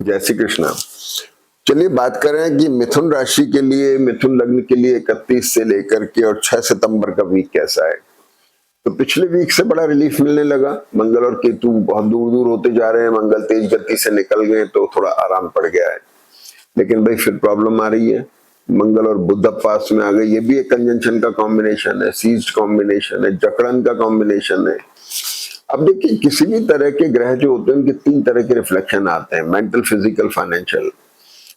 जय श्री कृष्णा। चलिए बात करें कि मिथुन राशि के लिए, मिथुन लग्न के लिए 31 से लेकर के और 6 सितंबर का वीक कैसा है। तो पिछले वीक से बड़ा रिलीफ मिलने लगा। मंगल और केतु बहुत दूर दूर होते जा रहे हैं, मंगल तेज गति से निकल गए तो थोड़ा आराम पड़ गया है। लेकिन भाई फिर प्रॉब्लम आ रही है। मंगल और बुध अब पास में आ गए, ये भी एक कंजंक्शन का कॉम्बिनेशन है, सीज्ड कॉम्बिनेशन है, जकड़न का कॉम्बिनेशन है। अब देखिए किसी भी तरह के ग्रह जो होते हैं उनके 3 तरह के रिफ्लेक्शन आते हैं, mental, physical, financial.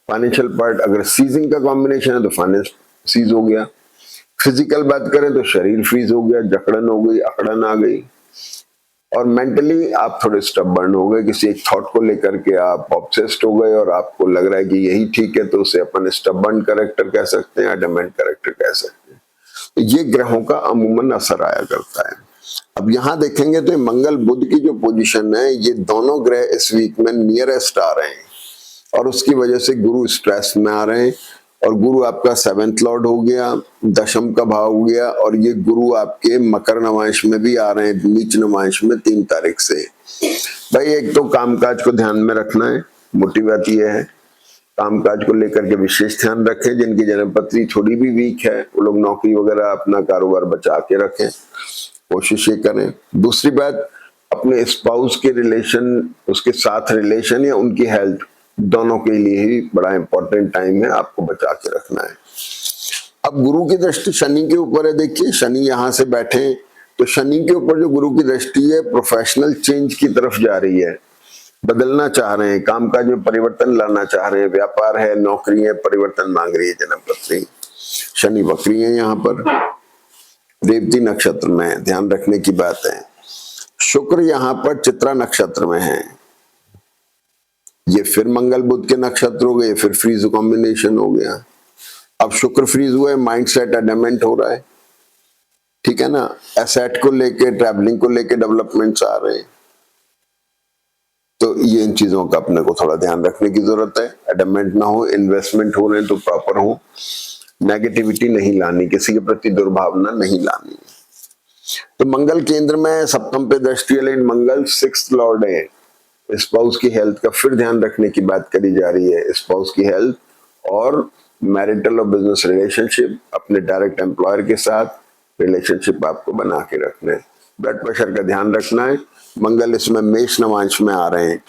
Financial part अगर सीजिंग का कॉम्बिनेशन है तो फाइनेंस सीज हो गया। फिजिकल बात करें तो शरीर फ्रीज हो गया, जकड़न हो गई, अकड़न आ गई। और मेंटली आप थोड़े स्टबर्न हो गए, किसी एक थॉट को लेकर के आप ऑब्सेस्ड हो गए और आपको लग रहा है कि यही ठीक है, तो उसे अपन स्टबर्न कैरेक्टर कह सकते हैं, एडमेंट कैरेक्टर कह सकते हैं। तो ये ग्रहों का अमूमन असर आया करता है। अब यहां देखेंगे तो मंगल बुध की जो पोजीशन है, ये दोनों ग्रह इस वीक में नियरेस्ट आ रहे हैं और उसकी वजह से गुरु स्ट्रेस में आ रहे हैं। और गुरु आपका 7th लॉर्ड हो गया, दशम का भाव हो गया, और ये गुरु आपके मकर नवांश में भी आ रहे हैं, नीच नवांश में 3 तारीख से। भाई एक तो कामकाज को ध्यान में रखना है, मोटी बात यह है कामकाज को लेकर के विशेष ध्यान रखें। जिनकी जन्मपत्री थोड़ी भी वीक है वो लोग नौकरी वगैरह अपना कारोबार बचा के रखें, कोशिश ये करें। दूसरी बात, अपने स्पाउस के रिलेशन, उसके साथ रिलेशन या उनकी हेल्थ, दोनों के लिए ही बड़ा इंपॉर्टेंट टाइम है, आपको बचा के रखना है। अब गुरु की दृष्टि शनि के ऊपर है। देखिए शनि यहां से बैठे तो शनि के ऊपर जो गुरु की दृष्टि है प्रोफेशनल चेंज की तरफ जा रही है, बदलना चाह रहे हैं, कामकाज में परिवर्तन लाना चाह रहे हैं, व्यापार है, नौकरी है, परिवर्तन मांग रही है जन्मपत्री। शनि वक्री है, यहाँ पर रेवती नक्षत्र में है, ध्यान रखने की बात है। शुक्र यहाँ पर चित्रा नक्षत्र में है, ये फिर मंगल बुध के नक्षत्र हो गए, फिर फ्रीज कॉम्बिनेशन हो गया। अब शुक्र फ्रीज हुआ है, माइंड सेट एडमेंट हो रहा है, ठीक है ना। एसेट को लेके, ट्रैवलिंग को लेके डेवलपमेंट्स आ रहे हैं, तो ये इन चीजों का अपने को थोड़ा ध्यान रखने की जरूरत है। एडमेंट ना हो, इन्वेस्टमेंट हो रहे हैं तो प्रॉपर हो, नेगेटिविटी नहीं लानी, किसी के प्रति दुर्भावना नहीं लानी। तो मंगल केंद्र में सप्तम पे दृष्टि है, लेकिन मंगल 6th लॉर्ड है। स्पाउस की हेल्थ का फिर ध्यान रखने की बात करी जा रही है। स्पाउस की हेल्थ और मैरिटल और बिजनेस रिलेशनशिप, अपने डायरेक्ट एम्प्लॉयर के साथ रिलेशनशिप आपको बना के रखना है। ब्लड प्रेशर का ध्यान रखना है। मंगल इसमें मेष नवांश में आ रहे हैं,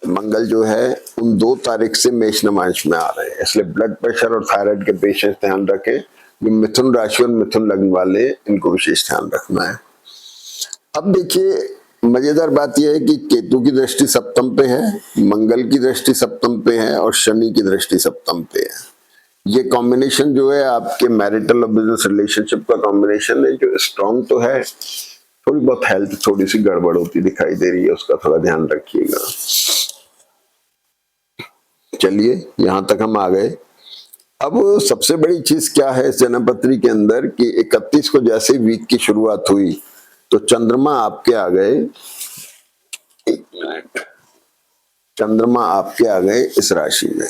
मंगल जो है उन 2 तारीख से मेष नवांश में आ रहे हैं, इसलिए ब्लड प्रेशर और थायराइड के पेशेंट्स ध्यान रखें। जो मिथुन राशि और मिथुन लग्न वाले, इनको विशेष ध्यान रखना है। अब देखिए मजेदार बात यह है कि केतु की दृष्टि सप्तम पे है, मंगल की दृष्टि सप्तम पे है और शनि की दृष्टि सप्तम पे है। ये कॉम्बिनेशन जो है आपके मैरिटल और बिजनेस रिलेशनशिप का कॉम्बिनेशन है, जो स्ट्रॉन्ग तो है, थोड़ी बहुत हेल्थ थोड़ी सी गड़बड़ होती दिखाई दे रही है, उसका थोड़ा ध्यान रखिएगा। चलिए यहां तक हम आ गए। अब सबसे बड़ी चीज क्या है इस जन्मपत्री के अंदर कि 31 को जैसे वीक की शुरुआत हुई तो चंद्रमा आपके आ गए, एक मिनट, चंद्रमा आपके आ गए इस राशि में।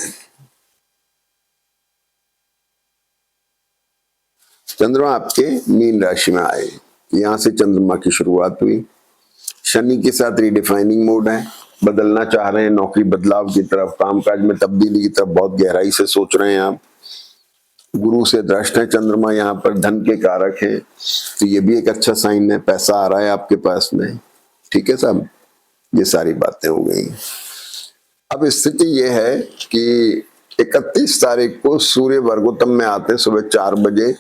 चंद्रमा आपके मीन राशि में आए, यहां से चंद्रमा की शुरुआत हुई। शनि के साथ रीडिफाइनिंग मोड है, बदलना चाह रहे हैं, नौकरी बदलाव की तरफ, कामकाज में तब्दीली की तरफ बहुत गहराई से सोच रहे हैं आप। गुरु से दृष्ट है चंद्रमा, यहाँ पर धन के कारक है, तो ये भी एक अच्छा साइन है, पैसा आ रहा है आपके पास में, ठीक है साहब। ये सारी बातें हो गई। अब स्थिति ये है कि 31 तारीख को सूर्य वर्गोत्तम में आते हैं सुबह 4 बजे,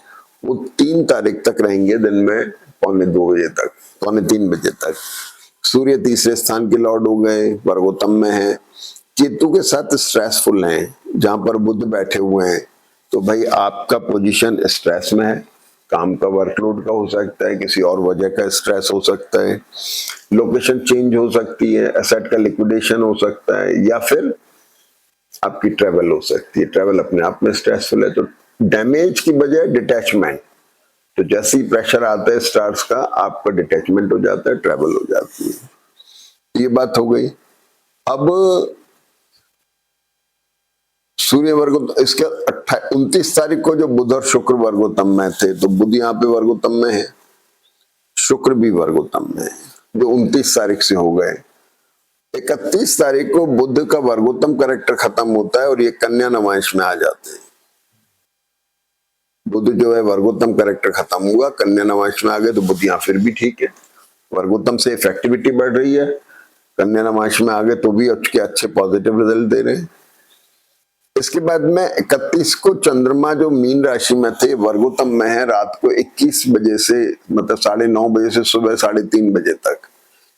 वो 3 तारीख तक रहेंगे दिन में पौने 2 बजे तक, पौने 3 बजे तक। सूर्य तीसरे स्थान के लॉर्ड हो गए, वर्गोत्तम में है, केतु के साथ स्ट्रेसफुल हैं, जहां पर बुध बैठे हुए हैं, तो भाई आपका पोजीशन स्ट्रेस में है। काम का वर्कलोड का हो सकता है, किसी और वजह का स्ट्रेस हो सकता है, लोकेशन चेंज हो सकती है, एसेट का लिक्विडेशन हो सकता है, या फिर आपकी ट्रेवल हो सकती है। ट्रेवल अपने आप में स्ट्रेसफुल है, तो डैमेज की बजाय डिटैचमेंट, तो जैसे ही प्रेशर आता है स्टार्स का, आपका डिटैचमेंट हो जाता है, ट्रेवल हो जाती है। ये बात हो गई। अब सूर्य वर्ग, इसके 29 तारीख को जो बुध और शुक्र वर्गोत्तम में थे, तो बुध यहाँ पे वर्गोत्तम में है, शुक्र भी वर्गोत्तम में है, जो 29 तारीख से हो गए। 31 तारीख को बुध का वर्गोत्तम कैरेक्टर खत्म होता है और ये कन्या नवांश में आ जाते हैं। बुध जो है वर्गोत्तम कैरेक्टर खत्म हुआ, कन्या नवांश में आ गए, तो बुध यहाँ फिर भी ठीक है, वर्गोत्तम से इफेक्टिविटी बढ़ रही है, कन्या नवांश में आ गए तो भी अच्छे पॉजिटिव रिजल्ट दे रहे हैं। इसके बाद में 31 को चंद्रमा जो मीन राशि में थे वर्गोत्तम में है रात को 21 बजे से, मतलब 9:30 बजे से सुबह 3:30 बजे तक।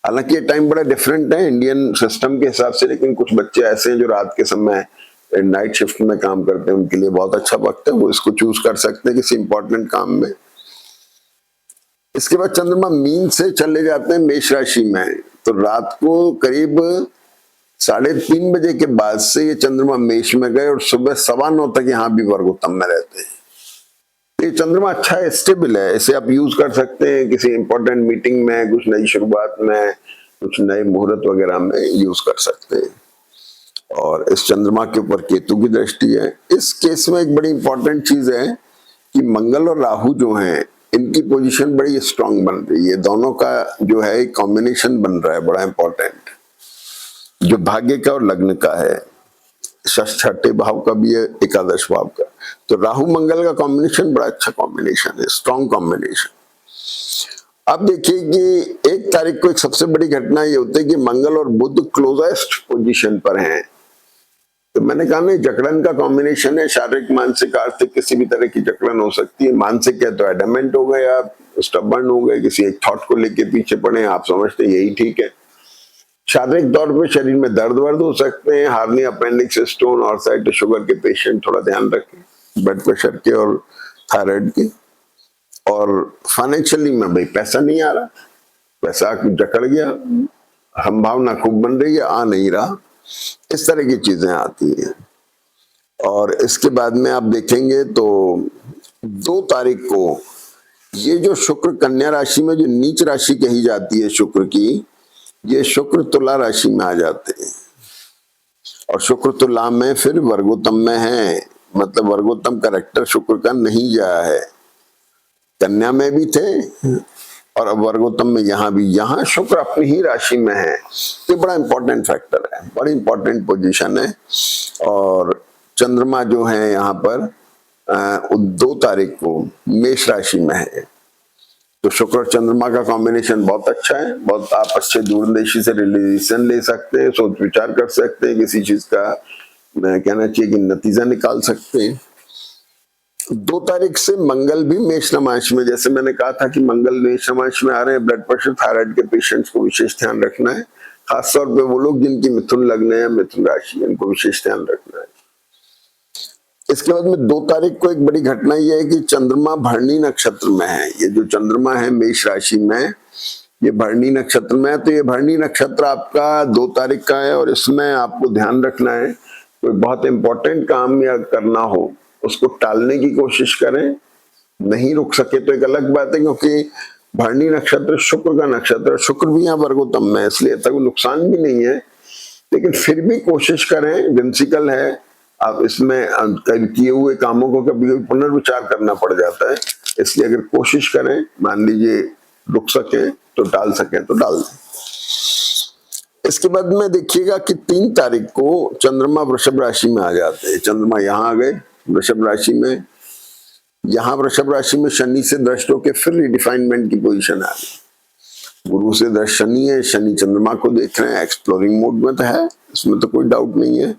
हालांकि ये टाइम बड़ा डिफरेंट है इंडियन सिस्टम के हिसाब से, लेकिन कुछ बच्चे ऐसे हैं जो रात के समय नाइट शिफ्ट में काम करते हैं, उनके लिए बहुत अच्छा वक्त है, वो इसको चूज कर सकते हैं किसी इंपॉर्टेंट काम में। इसके बाद चंद्रमा मीन से चले जाते हैं मेष राशि में, तो रात को करीब 3:30 बजे के बाद से ये चंद्रमा मेष में गए और सुबह 9:15 तक यहाँ भी वर्गोत्तम में रहते हैं। ये चंद्रमा अच्छा है, स्टेबल है, इसे आप यूज कर सकते हैं किसी इंपॉर्टेंट मीटिंग में, कुछ नई शुरुआत में, कुछ नए मुहूर्त वगैरह में यूज कर सकते हैं। और इस चंद्रमा के ऊपर केतु की दृष्टि है। इस केस में एक बड़ी इंपॉर्टेंट चीज है कि मंगल और राहु जो हैं इनकी पोजीशन बड़ी स्ट्रांग बन रही है, दोनों का जो है एक कॉम्बिनेशन बन रहा है बड़ा इंपॉर्टेंट, जो भाग्य का और लग्न का है, छठे भाव का भी है, एकादश भाव का। तो राहु मंगल का कॉम्बिनेशन बड़ा अच्छा कॉम्बिनेशन है, स्ट्रॉन्ग कॉम्बिनेशन। अब देखिए कि 1 तारीख को एक सबसे बड़ी घटना ये होती है कि मंगल और बुध क्लोजेस्ट पोजीशन पर हैं। तो मैंने कहा ना जकड़न का कॉम्बिनेशन है, शारीरिक मानसिक आर्थिक किसी भी तरह की जकड़न हो सकती है। मानसिक है तो एडमेंट हो गए, आप स्टबर्न हो गए, किसी एक थॉट को लेके पीछे पड़े, आप समझते यही ठीक है। शारीरिक तौर पे शरीर में दर्द वर्द हो सकते हैं, हार्निया, अपेंडिक्स, स्टोन और साइड शुगर के पेशेंट थोड़ा ध्यान रखें, ब्लड प्रेशर के और थायराइड के। और फाइनेंशियली में भाई पैसा नहीं आ रहा, पैसा जकड़ गया, संभावना खूब बन रही है, आ नहीं रहा, इस तरह की चीजें आती हैं। और इसके बाद में आप देखेंगे तो 2 तारीख को ये जो शुक्र कन्या राशि में जो नीच राशि कही जाती है शुक्र की, ये शुक्र तुला राशि में आ जाते हैं और शुक्र तुला में फिर वर्गोत्तम में है, मतलब वर्गोत्तम कैरेक्टर शुक्र का नहीं गया है। कन्या में भी थे और अब वर्गोत्तम में यहाँ भी, यहाँ शुक्र अपनी ही राशि में है। ये बड़ा इंपॉर्टेंट फैक्टर है, बड़ी इंपॉर्टेंट पोजीशन है। और चंद्रमा जो है यहाँ पर 2 तारीख को मेष राशि में है, तो शुक्र और चंद्रमा का कॉम्बिनेशन बहुत अच्छा है, बहुत आप अच्छे दूरंदेशी से रिलेशन ले सकते हैं, सोच विचार कर सकते हैं, किसी चीज का मैं कहना चाहिए कि नतीजा निकाल सकते हैं। 2 तारीख से मंगल भी मेष नमांश में, जैसे मैंने कहा था कि मंगल मेष नमांश में आ रहे हैं, ब्लड प्रेशर थायराइड के पेशेंट्स को विशेष ध्यान रखना है, खासतौर पे वो लोग जिनकी मिथुन लग्न है, मिथुन राशि, इनको विशेष ध्यान रखना है। इसके बाद में 2 तारीख को एक बड़ी घटना यह है कि चंद्रमा भरणी नक्षत्र में है। ये जो चंद्रमा है मेष राशि में, ये भरणी नक्षत्र में है, तो ये भरणी नक्षत्र आपका 2 तारीख का है और इसमें आपको ध्यान रखना है कोई बहुत इंपॉर्टेंट काम या करना हो उसको टालने की कोशिश करें, नहीं रुक सके तो एक अलग बात है, क्योंकि भरणी नक्षत्र शुक्र का नक्षत्र, शुक्र भी यहाँ वर्गोत्तम में है, इसलिए तक नुकसान भी नहीं है, लेकिन फिर भी कोशिश करें, विंसिकल है, आप इसमें किए हुए कामों को कभी कभी पुनर्विचार करना पड़ जाता है, इसलिए अगर कोशिश करें, मान लीजिए रुक सके तो टाल सके तो डाल दें। इसके बाद में देखिएगा कि 3 तारीख को चंद्रमा वृषभ राशि में आ जाते हैं। चंद्रमा यहाँ आ गए वृषभ राशि में, यहाँ वृषभ राशि में शनि से दृष्ट होकर फिर रिडिफाइनमेंट की पोजीशन आ गई। गुरु से दृष्ट शनि है, शनि चंद्रमा को देख रहे हैं, एक्सप्लोरिंग मोड में तो है, इसमें तो कोई डाउट नहीं है।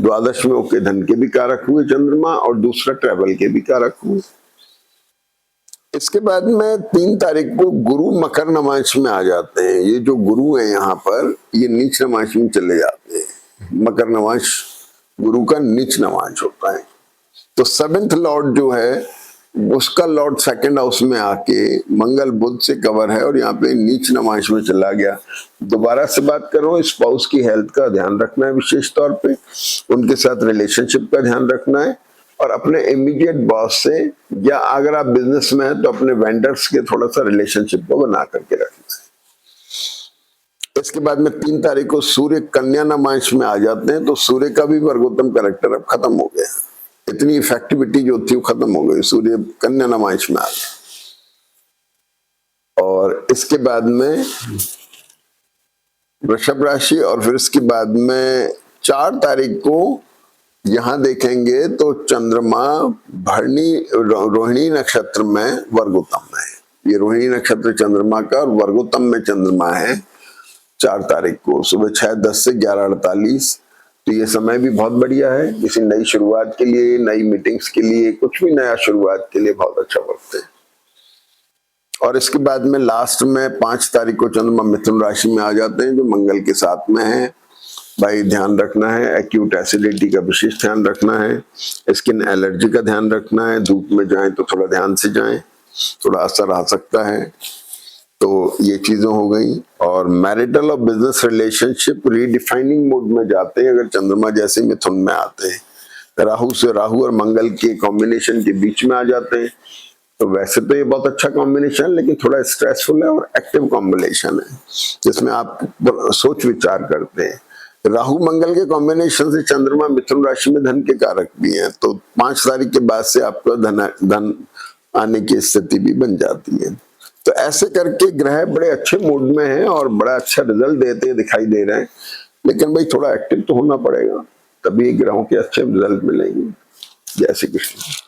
द्वादश में ओके धन के भी कारक हुए चंद्रमा और दूसरा ट्रेवल के भी कारक हुए। इसके बाद में 3 तारीख को गुरु मकर नमांश में आ जाते हैं। ये जो गुरु है यहाँ पर, ये नीच नमांश में चले जाते हैं। मकर नमांश गुरु का नीच नमांश होता है, तो 7th लॉर्ड जो है उसका लॉर्ड 2nd हाउस में आके मंगल बुध से कवर है और यहाँ पे नीच नमांश में चला गया। दोबारा से बात करो, स्पाउस की हेल्थ का ध्यान रखना है, विशेष तौर पे उनके साथ रिलेशनशिप का ध्यान रखना है और अपने इमीडिएट बॉस से, या अगर आप बिजनेस में हैं तो अपने वेंडर्स के थोड़ा सा रिलेशनशिप को बना करके रखना है। इसके बाद में 3 तारीख को सूर्य कन्या नमांश में आ जाते हैं, तो सूर्य का भी वर्गोत्तम कैरेक्टर अब खत्म हो गया, इतनी इफेक्टिविटी जो थी वो खत्म हो गई, सूर्य कन्या नमांश में आ गया। और इसके बाद में वृषभ राशि और फिर इसके बाद में 4 तारीख को यहां देखेंगे तो चंद्रमा भरणी रोहिणी नक्षत्र में वर्गोत्तम में है। ये रोहिणी नक्षत्र चंद्रमा का और वर्गोत्तम में चंद्रमा है 4 तारीख को सुबह 6:10 से 11:48। तो ये समय भी बहुत बढ़िया है किसी नई शुरुआत के लिए, नई मीटिंग्स के लिए, कुछ भी नया शुरुआत के लिए बहुत अच्छा वक्त है। और इसके बाद में लास्ट में 5 तारीख को चंद्रमा मिथुन राशि में आ जाते हैं जो मंगल के साथ में है। भाई ध्यान रखना है, एक्यूट एसिडिटी का विशेष ध्यान रखना है, स्किन एलर्जी का ध्यान रखना है, धूप में जाएं तो थोड़ा ध्यान से जाएं, थोड़ा असर आ सकता है। तो ये चीजें हो गई। और मैरिटल और बिजनेस रिलेशनशिप रीडिफाइनिंग मोड में जाते हैं अगर चंद्रमा जैसे मिथुन में आते हैं। राहु और मंगल के कॉम्बिनेशन के बीच में आ जाते हैं। तो वैसे तो ये बहुत अच्छा कॉम्बिनेशन, लेकिन थोड़ा स्ट्रेसफुल है और एक्टिव कॉम्बिनेशन है जिसमें आप सोच विचार करते हैं। राहु मंगल के कॉम्बिनेशन से चंद्रमा मिथुन राशि में धन के कारक भी हैं। तो 5 तारीख के बाद से आपका धन आने की स्थिति भी बन जाती है। तो ऐसे करके ग्रह बड़े अच्छे मूड में हैं और बड़ा अच्छा रिजल्ट देते दिखाई दे रहे हैं। लेकिन भाई थोड़ा एक्टिव तो होना पड़ेगा, तभी ग्रहों के अच्छे रिजल्ट मिलेंगे। जय श्री कृष्ण।